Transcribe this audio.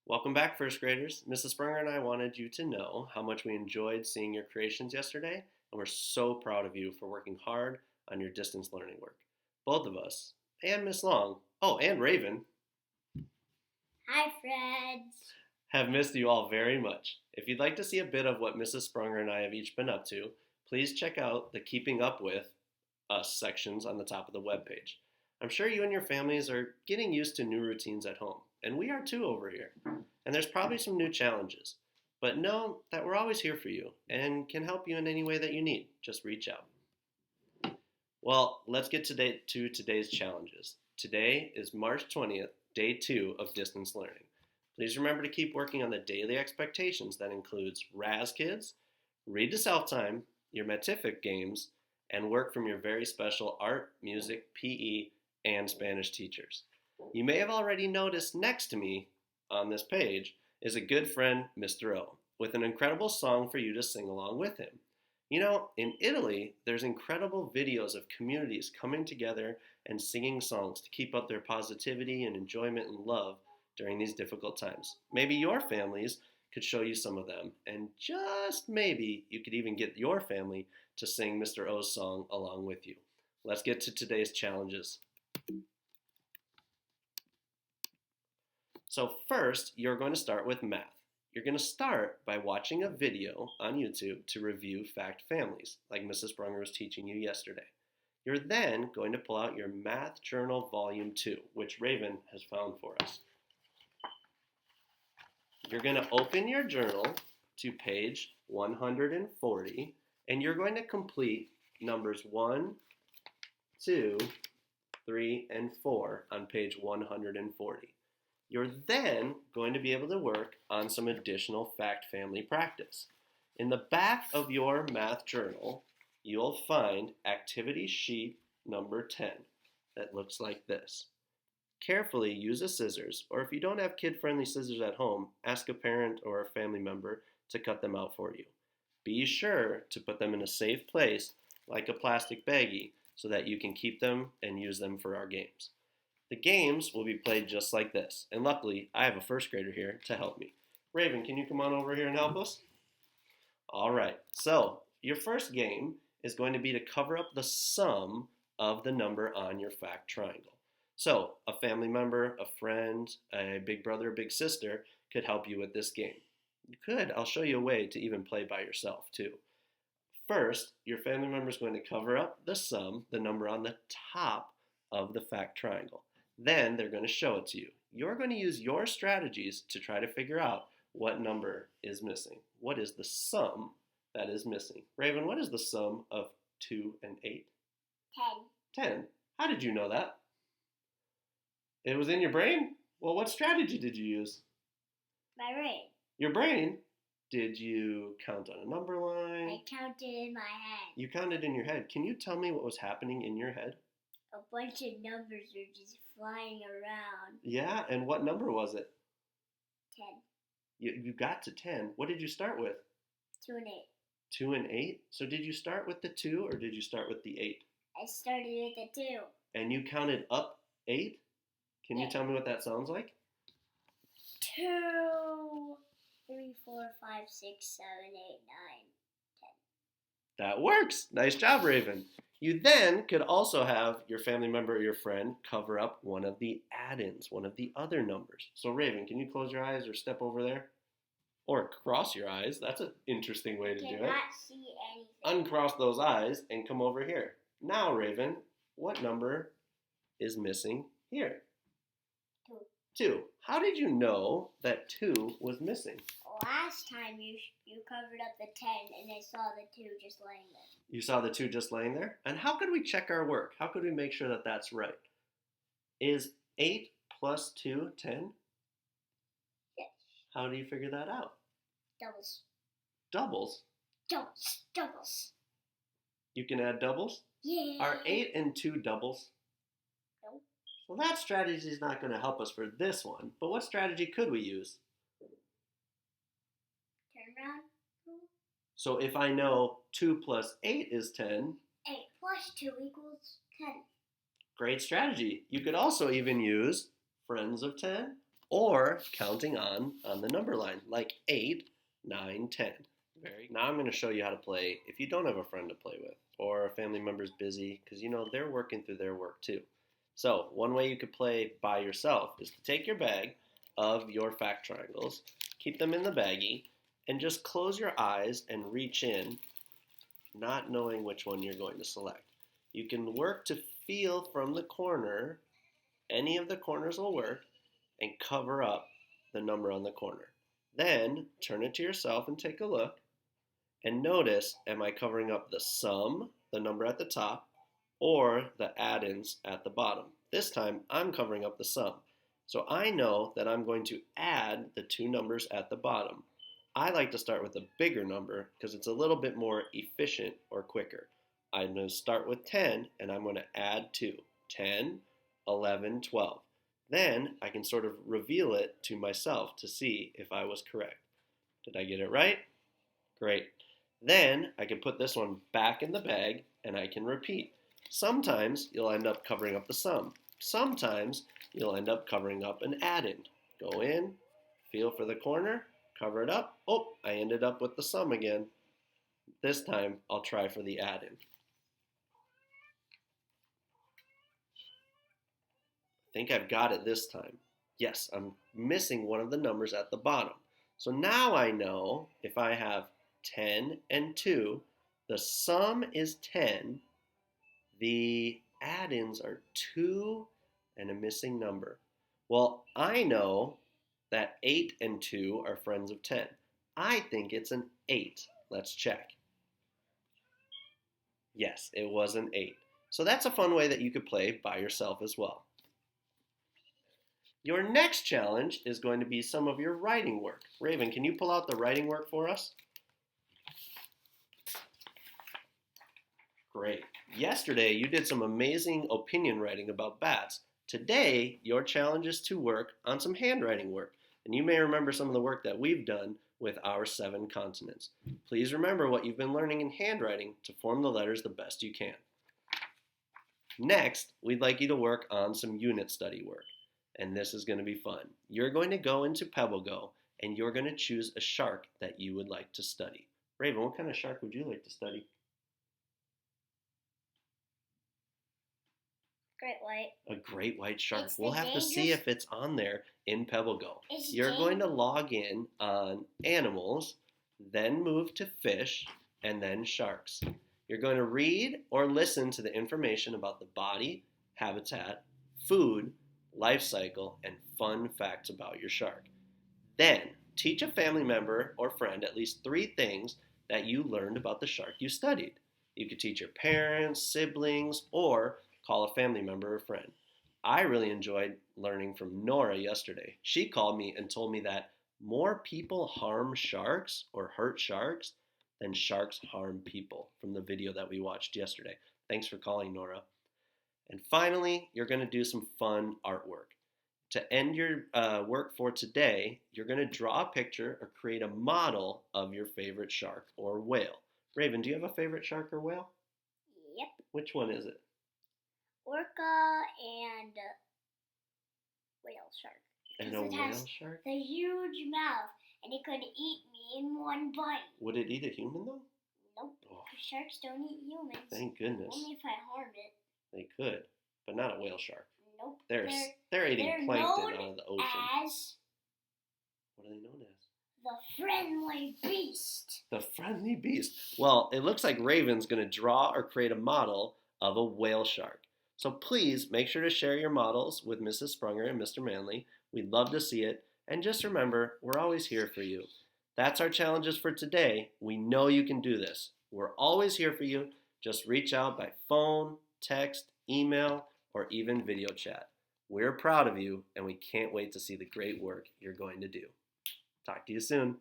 Welcome back, first graders. Mrs. Springer and I wanted you to know how much we enjoyed seeing your creations yesterday, and we're so proud of you for working hard on your distance learning work. Both of us, and Miss Long, oh, and Raven, Hi, friends. have missed you all very much. If you'd like to see a bit of what Mrs. Springer and I have each been up to, please check out the Keeping Up With Us sections on the top of the webpage. I'm sure you and your families are getting used to new routines at home, and we are too over here. And there's probably some new challenges. But know that we're always here for you and can help you in any way that you need. Just reach out. Well, let's get to today's challenges. Today is March 20th, day 2 of distance learning. Please remember to keep working on the daily expectations that includes RAS Kids, Read to Self Time, your Metific games, and work from your very special art, music, PE, and Spanish teachers. You may have already noticed next to me on this page is a good friend, Mr. O, with an incredible song for you to sing along with him. You know, in Italy, there's incredible videos of communities coming together and singing songs to keep up their positivity and enjoyment and love during these difficult times. Maybe your families could show you some of them, and just maybe you could even get your family to sing Mr. O's song along with you. Let's get to today's challenges. So first, you're going to start with math. You're going to start by watching a video on YouTube to review fact families, like Mrs. Springer was teaching you yesterday. You're then going to pull out your Math Journal Volume 2, which Raven has found for us. You're going to open your journal to page 140, and you're going to complete numbers 1, 2, 3, and 4 on page 140. You're then going to be able to work on some additional fact family practice. In the back of your math journal, you'll find activity sheet number 10 that looks like this. Carefully use a scissors, or if you don't have kid-friendly scissors at home, ask a parent or a family member to cut them out for you. Be sure to put them in a safe place, like a plastic baggie, so that you can keep them and use them for our games. The games will be played just like this, and luckily I have a first grader here to help me. Raven, can you come on over here and help us? All right, so your first game is going to be to cover up the sum of the number on your fact triangle. So a family member, a friend, a big brother, a big sister could help you with this game. You could, I'll show you a way to even play by yourself too. First, your family member is going to cover up the sum, the number on the top of the fact triangle. Then they're going to show it to you. You're going to use your strategies to try to figure out what number is missing. What is the sum that is missing? Raven, what is the sum of 2 and 8? 10. 10. How did you know that? It was in your brain? Well, what strategy did you use? My brain. Your brain? Did you count on a number line? I counted in my head. You counted in your head. Can you tell me what was happening in your head? A bunch of numbers were just flying around. Yeah, and what number was it? 10. You got to 10. What did you start with? 2 and 8. 2 and 8? So did you start with the 2 or did you start with the 8? I started with the 2. And you counted up 8? Can you Yeah. tell me what that sounds like? 2, 3, 4, 5, 6, 7, 8, 9, 10. That works. Nice job, Raven. You then could also have your family member or your friend cover up one of the add-ins, one of the other numbers. So Raven, can you close your eyes or step over there? Or cross your eyes. That's an interesting way to do it. Cannot see anything. Uncross those eyes and come over here. Now, Raven, what number is missing here? 2. 2. How did you know that 2 was missing? Last time you covered up the 10 and I saw the 2 just laying there. You saw the 2 just laying there? And how could we check our work? How could we make sure that that's right? Is 8 plus 2 10? Yes. How do you figure that out? Doubles. Doubles? Doubles. You can add doubles? Yeah. Are 8 and 2 doubles? No. Well, that strategy is not going to help us for this one. But what strategy could we use? Turn around. So if I know 2 plus 8 is 10, 8 plus 2 equals 10. great strategy. You could also even use friends of 10 or counting on the number line, like 8, 9, 10. Now I'm going to show you how to play if you don't have a friend to play with or a family member's busy because, they're working through their work too. So one way you could play by yourself is to take your bag of your fact triangles, keep them in the baggie, and just close your eyes and reach in, not knowing which one you're going to select. You can work to feel from the corner, any of the corners will work, and cover up the number on the corner. Then turn it to yourself and take a look and notice, am I covering up the sum, the number at the top, or the add-ins at the bottom? This time I'm covering up the sum. So I know that I'm going to add the two numbers at the bottom. I like to start with a bigger number because it's a little bit more efficient or quicker. I'm going to start with 10 and I'm going to add 2. 10, 11, 12. Then I can sort of reveal it to myself to see if I was correct. Did I get it right? Great. Then I can put this one back in the bag and I can repeat. Sometimes you'll end up covering up the sum. Sometimes you'll end up covering up an add-in. Go in, feel for the corner, cover it up. Oh, I ended up with the sum again. This time I'll try for the add-in. I think I've got it this time. Yes, I'm missing one of the numbers at the bottom. So now I know if I have 10 and 2, the sum is 10, the add-ins are 2 and a missing number. Well, I know that 8 and 2 are friends of 10. I think it's an 8. Let's check. Yes, it was an 8. So that's a fun way that you could play by yourself as well. Your next challenge is going to be some of your writing work. Raven, can you pull out the writing work for us? Great. Yesterday, you did some amazing opinion writing about bats. Today, your challenge is to work on some handwriting work. And you may remember some of the work that we've done with our 7 consonants. Please remember what you've been learning in handwriting to form the letters the best you can. Next, we'd like you to work on some unit study work. And this is going to be fun. You're going to go into PebbleGo and you're going to choose a shark that you would like to study. Raven, what kind of shark would you like to study? Great white. A great white shark. It's We'll have to see if it's on there in PebbleGo. You're going to log in on animals, then move to fish, and then sharks. You're going to read or listen to the information about the body, habitat, food, life cycle, and fun facts about your shark. Then, teach a family member or friend at least 3 things that you learned about the shark you studied. You could teach your parents, siblings, or call a family member or friend. I really enjoyed learning from Nora yesterday. She called me and told me that more people harm sharks or hurt sharks than sharks harm people from the video that we watched yesterday. Thanks for calling, Nora. And finally, you're going to do some fun artwork. To end your work for today, you're going to draw a picture or create a model of your favorite shark or whale. Raven, do you have a favorite shark or whale? Yep. Which one is it? Orca and whale shark. And a whale shark? The huge mouth, and it could eat me in one bite. Would it eat a human though? Nope. Oh. Sharks don't eat humans. Thank goodness. Only if I harm it. They could, but not a whale shark. Nope. They're eating plankton out of the ocean. As what are they known as? the friendly beast. The friendly beast. Well, it looks like Raven's going to draw or create a model of a whale shark. So please make sure to share your models with Mrs. Sprunger and Mr. Manley. We'd love to see it. And just remember, we're always here for you. That's our challenges for today. We know you can do this. We're always here for you. Just reach out by phone, text, email, or even video chat. We're proud of you, and we can't wait to see the great work you're going to do. Talk to you soon.